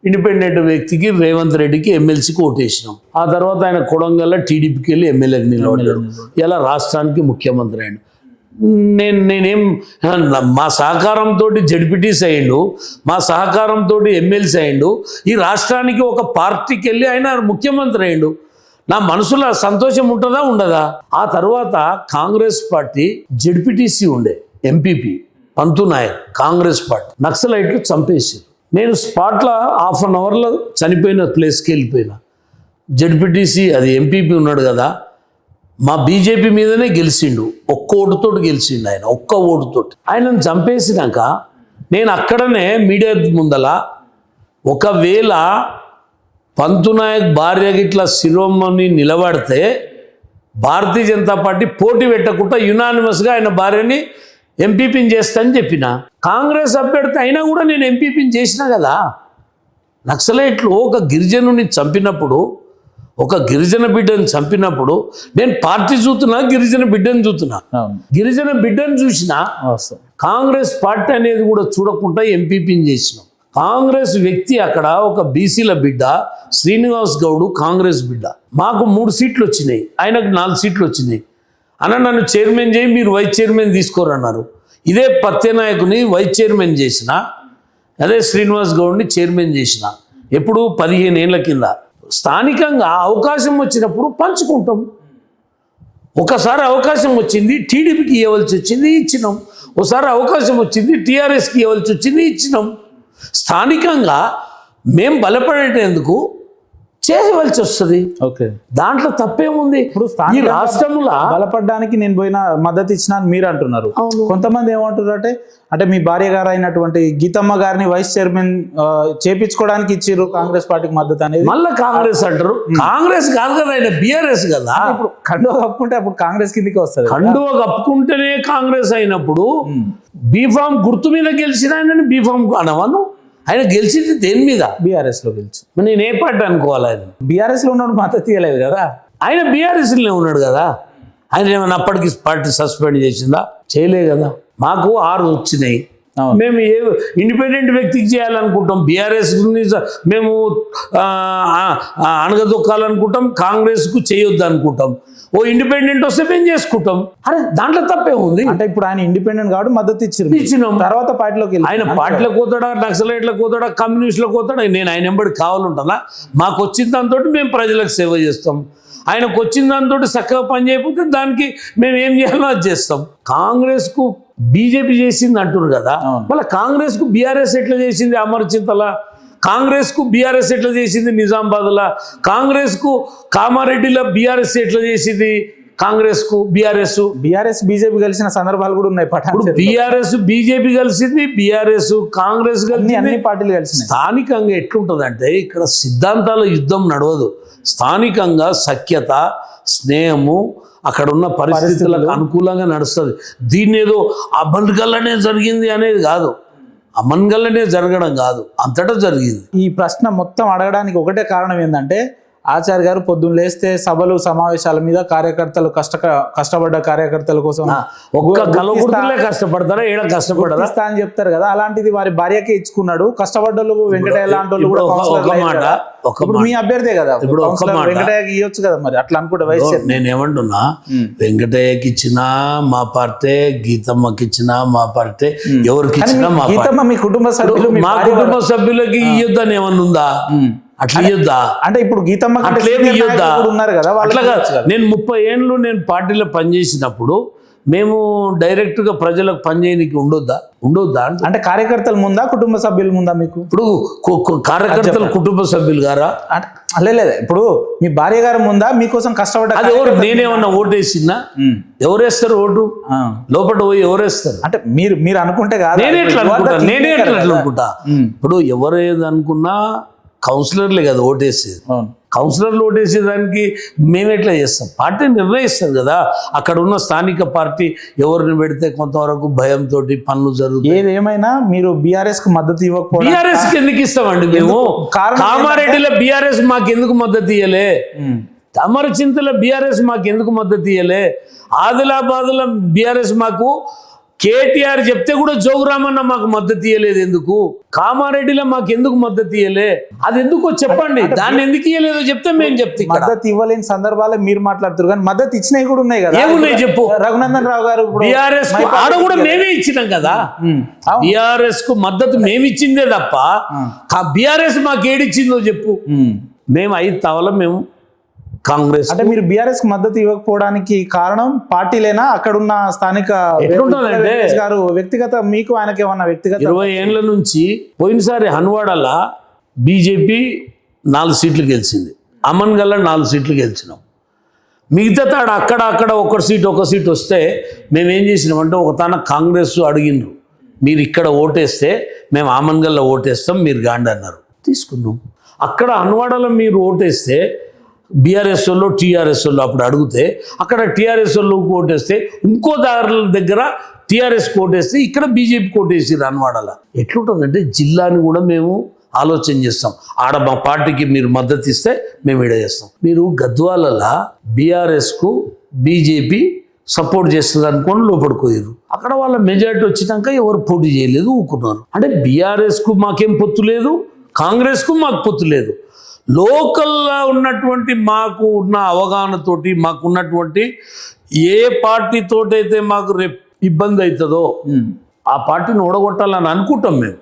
Independent వ్యక్తికి రేవంత్ రెడ్డికి ఎమ్మెల్సీకి ఓటేసినాం. ఆ తర్వాత ఆయన కొడంగల్ టీడీపీకి వెళ్ళి ఎమ్మెల్యేకి నిలబడ్డాడు. ఇలా రాష్ట్రానికి ముఖ్యమంత్రి అయ్యాడు. నేనేం మా సహకారంతో జడ్పీటీసీ అయ్యిండు, మా సహకారంతో ఎమ్మెల్సీ అయ్యిండు. ఈ రాష్ట్రానికి ఒక పార్టీకి వెళ్ళి ఆయన ముఖ్యమంత్రి అయ్యిండు. నా మనసులో సంతోషం ఉంటుందా ఉండదా? ఆ తర్వాత కాంగ్రెస్ పార్టీ జడ్పీటీసీ ఉండే ఎంపీపీ పంతు నాయక్, కాంగ్రెస్ పార్టీ నక్సలైట్లు చంపేసారు. నేను స్పాట్లో హాఫ్ అన్ అవర్లో చనిపోయిన ప్లేస్కి వెళ్ళిపోయినా. జడ్పీటీసీ అది ఎంపీపీ ఉన్నాడు కదా, మా బీజేపీ మీదనే గెలిచిండు. ఒక్క ఓటుతోటి గెలిచిండు ఆయన, ఒక్క ఓటుతోటి. ఆయనను చంపేసినాక నేను అక్కడనే మీడియా ముందల ఒకవేళ పంతు నాయక్ భార్య గిట్ల శిరోమణి నిలబడితే భారతీయ జనతా పార్టీ పోటీ పెట్టకుండా యునానిమస్గా ఆయన భార్యని ఎంపీపీని చేస్తానని చెప్పిన. కాంగ్రెస్ అభ్యర్థి అయినా కూడా నేను ఎంపీపీని చేసినా కదా. నక్సలైట్లు ఒక గిరిజనుని చంపినప్పుడు, ఒక గిరిజన బిడ్డను చంపినప్పుడు నేను పార్టీ చూస్తున్నా, గిరిజన బిడ్డను చూస్తున్నా. గిరిజన బిడ్డను చూసినా కాంగ్రెస్ పార్టీ అనేది కూడా చూడకుండా ఎంపీపీని చేసినాం. కాంగ్రెస్ వ్యక్తి అక్కడ ఒక బీసీల బిడ్డ శ్రీనివాస్ గౌడ్, కాంగ్రెస్ బిడ్డ. మాకు 3 సీట్లు వచ్చినాయి, ఆయనకు 4 సీట్లు వచ్చినాయి. అన్న నన్ను చైర్మన్ చేయి, మీరు వైస్ చైర్మన్ తీసుకోరన్నారు. ఇదే పత్యనాయకుని వైస్ చైర్మన్ చేసిన, అదే శ్రీనివాస్ గౌడ్ని చైర్మన్ చేసిన. ఎప్పుడు 15 ఏళ్ల కింద. స్థానికంగా అవకాశం వచ్చినప్పుడు పంచుకుంటాం. ఒకసారి అవకాశం వచ్చింది టీడీపీకి ఇవ్వాల్సి వచ్చింది, ఇచ్చినాం. ఒకసారి అవకాశం వచ్చింది టీఆర్ఎస్కి ఇవ్వాల్సి వచ్చింది, ఇచ్చినాం. స్థానికంగా మేము బలపడేటందుకు చేయవలసి వస్తుంది. ఓకే, దాంట్లో తప్పేముంది? ఇప్పుడు ఈ రాష్ట్రంలో బలపడడానికి నేను పోయిన మద్దతు ఇచ్చినా మీరు అంటున్నారు. కొంతమంది ఏమంటున్నారు అంటే మీ భార్య గారు అయినటువంటి గీతమ్మ గారిని వైస్ చైర్మన్ చేపించుకోవడానికి ఇచ్చిర్రు కాంగ్రెస్ పార్టీకి మద్దతు అనేది. మళ్ళీ కాంగ్రెస్ అంటారు. కాంగ్రెస్ కాదు కదా, ఆయన బీఆర్ఎస్ కదా. ఇప్పుడు కండువ కప్పుకుంటే అప్పుడు కాంగ్రెస్ కిందకి వస్తుంది. కండువ కప్పుకుంటేనే కాంగ్రెస్ అయినప్పుడు బీఫామ్ గుర్తు మీద గెలిచిన ఆయనని బీఫామ్ అనవను. ఆయన గెలిచింది దేని మీద? బీఆర్ఎస్ లో గెలిచి. నేను ఏ పార్టీ అనుకోవాలి? ఆయన బీఆర్ఎస్ లో ఉన్నాడు, మద్దతు ఇవ్వలేదు కదా. ఆయన బీఆర్ఎస్లో ఉన్నాడు కదా. ఆయన ఏమైనా అప్పటికి పార్టీ సస్పెండ్ చేసిందా? చేయలే కదా. మాకు 6 వచ్చినాయి. మేము ఏ ఇండిపెండెంట్ వ్యక్తికి చేయాలనుకుంటాం, బీఆర్ఎస్ మేము అణగదొక్కాలనుకుంటాం, కాంగ్రెస్కు చేయొద్దు అనుకుంటాం. ఓ ఇండిపెండెంట్ వస్తే మేము చేసుకుంటాం. అరే దాంట్లో తప్పే ఉంది. అంటే ఇప్పుడు ఆయన ఇండిపెండెంట్ కాబట్టి మద్దతు ఇచ్చినాం. తర్వాత పార్టీలోకి ఆయన పార్టీలోకి పోతాడా, నక్సలైట్లకు పోతాడా, కమ్యూనిస్టులకు పోతాడా? నేను ఆయన ఎంబడి కావాలంటున్నా. మాకు వచ్చిన దాంతో మేము ప్రజలకు సేవ చేస్తాం. ఆయనకు వచ్చిన దాంతో చక్కగా పని చేయకపోతే దానికి మేము ఏం చేయాలో అది చేస్తాం. కాంగ్రెస్కు బీజేపీ చేసింది అంటున్నారు కదా, మళ్ళీ కాంగ్రెస్కు బీఆర్ఎస్ ఎట్లా చేసింది? అమర్చింతల కాంగ్రెస్కు బీఆర్ఎస్ ఎట్లా చేసింది? నిజామాబాద్లో కాంగ్రెస్కు కామారెడ్డిలో బీఆర్ఎస్ ఎట్లా చేసింది? కాంగ్రెస్కు బీఆర్ఎస్ బీజేపీ కలిసిన సందర్భాలు కూడా ఉన్నాయి. బీఆర్ఎస్ బీజేపీ కలిసింది, బీఆర్ఎస్ కాంగ్రెస్ కలిసి అన్ని పార్టీలు కలిసి. స్థానికంగా ఎట్లుంటుందంటే ఇక్కడ సిద్ధాంతాల యుద్ధం నడవదు. స్థానికంగా సఖ్యత, స్నేహము, అక్కడ ఉన్న పరిస్థితులకు అనుకూలంగా నడుస్తుంది. దీన్ని ఏదో అమన్గల్లనే జరిగింది అనేది కాదు, అమన్గల్లనే జరగడం కాదు, అంతటా జరిగింది. ఈ ప్రశ్న మొత్తం అడగడానికి ఒకటే కారణం ఏంటంటే ఆచార్య గారు పొద్దున్న లేస్తే సభలు సమావేశాల మీద కార్యకర్తలు కష్టపడ్డ కార్యకర్తల కోసం ఒక్క కలగుర్తులే కష్టపడతారా, ఏడ కష్టపడరా అని చెప్తారు కదా. అలాంటిది వారి భార్యకే ఇచ్చుకున్నాడు. కష్టపడ్డలు వెంకటయ్య లాంటి వాళ్ళు కూడా ఇప్పుడు మీ అభ్యర్థే కదా, ఇప్పుడు వెంకటయ్యకి ఇవ్వచ్చు కదా. మరి అట్లా అనుకుంటే వయసు నేనేమంటున్నా, వెంకటయ్యకి ఇచ్చినా మా పార్టీ, గీతమ్మకి ఇచ్చినా మా పార్టీ, ఎవరికి ఇచ్చినా మా గీతమ్మ మీ కుటుంబ సభ్యులు, మా కుటుంబ సభ్యులకి ఇయ్యొద్దని ఏమన్నా ఉందా? అట్లా ఇయ్యొద్దా? అంటే ఇప్పుడు గీతమ్మ ఉన్నారు కదా, అట్లాగా. నేను 30 ఏళ్ళు నేను పార్టీలో పనిచేసినప్పుడు మేము డైరెక్ట్గా ప్రజలకు పనిచేయడానికి ఉండొద్దా అంటే కార్యకర్తల ముందా, కుటుంబ సభ్యుల ముందా? మీకు ఇప్పుడు కార్యకర్తలు కుటుంబ సభ్యులు గారా? లేదు, ఇప్పుడు మీ భార్య గారి ముందా మీకోసం కష్టపడ్డ? అది ఎవరు? నేనేమన్నా ఓటేసినా? ఎవరేస్తారు ఓటు? లోపల పోయి ఎవరేస్తారు? అంటే మీరు అనుకుంటే కాదు. నేనే ఎట్లా అనుకుంటా? ఇప్పుడు ఎవరేది అనుకున్నా కౌన్సిలర్లే కదా ఓటేసేది. కౌన్సిలర్లు ఓటేసేదానికి మేము ఎట్లా చేస్తాం? పార్టీ నిర్ణయిస్తుంది కదా. అక్కడ ఉన్న స్థానిక పార్టీ ఎవరిని పెడితే కొంతవరకు భయంతో పనులు జరుగుతాయి. ఏదేమైనా మీరు బీఆర్ఎస్ కు మద్దతు ఇవ్వకపోతే బీఆర్ఎస్ కి ఎందుకు ఇస్తామండి మేము? కామారెడ్డిలో బీఆర్ఎస్ మాకు ఎందుకు మద్దతు ఇయ్యలే? అమరచింతలో బీఆర్ఎస్ మాకు ఎందుకు మద్దతు ఇయ్యలే? ఆదిలాబాద్లో బీఆర్ఎస్ మాకు కేటీఆర్ చెప్తే కూడా జోగురామన్న మాకు మద్దతు ఇయ్యలేదు ఎందుకు, కామారెడ్డిలో మాకు ఎందుకు మద్దతు ఇయ్యలే, అది ఎందుకో చెప్పండి. దాన్ని ఎందుకు ఇయ్యలేదో చెప్తే మేము చెప్తే మద్దతు ఇవ్వలేని సందర్భాలే మీరు మాట్లాడుతారు, కానీ మద్దతు ఇచ్చినవి కూడా ఉన్నాయి కదా. ఏమున్నాయి చెప్పు. రఘునందన్ రావు గారు బీఆర్ఎస్ ఆడ కూడా మేమే ఇచ్చినాం కదా. బీఆర్ఎస్ కు మద్దతు మేము ఇచ్చిందే తప్ప బీఆర్ఎస్ మాకు ఏడిచ్చిందో చెప్పు. మేము 5 తవల మేము కాంగ్రెస్. అంటే మీరు బీఆర్ఎస్ మద్దతు ఇవ్వకపోవడానికి కారణం పార్టీలేనా, అక్కడున్న స్థానిక ఎట్లుంటుందంటే గారు వ్యక్తిగత మీకు ఆయనకి ఏమన్నా వ్యక్తిగత 20 ఏళ్ల నుంచి పోయినసారి హన్వాడలా బీజేపీ 4 సీట్లు గెలిచింది, అమన్గల్లా 4 సీట్లు గెలిచినాం. మిగతా తాడ అక్కడ ఒక సీట్ వస్తే మేమేం చేసినామంటే ఒక తాన కాంగ్రెస్ అడిగినారు, మీరు ఇక్కడ ఓటేస్తే మేము అమన్గల్లా ఓటేస్తాం, మీరు గాండి అన్నారు, తీసుకున్నాం. అక్కడ హన్వాడలో మీరు ఓటేస్తే బీఆర్ఎస్ వాళ్ళు టీఆర్ఎస్ వాళ్ళు అప్పుడు అడిగితే అక్కడ టీఆర్ఎస్ వాళ్ళు ఓటేస్తే ఇంకో దారుల దగ్గర టీఆర్ఎస్ ఓటేస్తే ఇక్కడ బీజేపీ ఓటేసారు అన్వాడలా. ఎట్లుంటుందంటే జిల్లాని కూడా మేము ఆలోచన చేస్తాం. ఆడ మా పార్టీకి మీరు మద్దతు ఇస్తే మేము ఈడ చేస్తాం. మీరు గద్వాలలో బీఆర్ఎస్కు బీజేపీ సపోర్ట్ చేస్తుంది అనుకోని లోపడిపోయారు. అక్కడ వాళ్ళ మెజారిటీ వచ్చినాక ఎవరు పోటీ చేయలేదు, ఊకున్నారు. అంటే బీఆర్ఎస్కు మాకేం పొత్తు లేదు, కాంగ్రెస్కు మాకు పొత్తు లేదు. లోకల్లో ఉన్నటువంటి మాకు ఉన్న అవగాహనతోటి మాకు ఉన్నటువంటి ఏ పార్టీతోటైతే మాకు రేపు ఇబ్బంది అవుతుందో ఆ పార్టీని ఓడగొట్టాలని అనుకుంటాం మేము.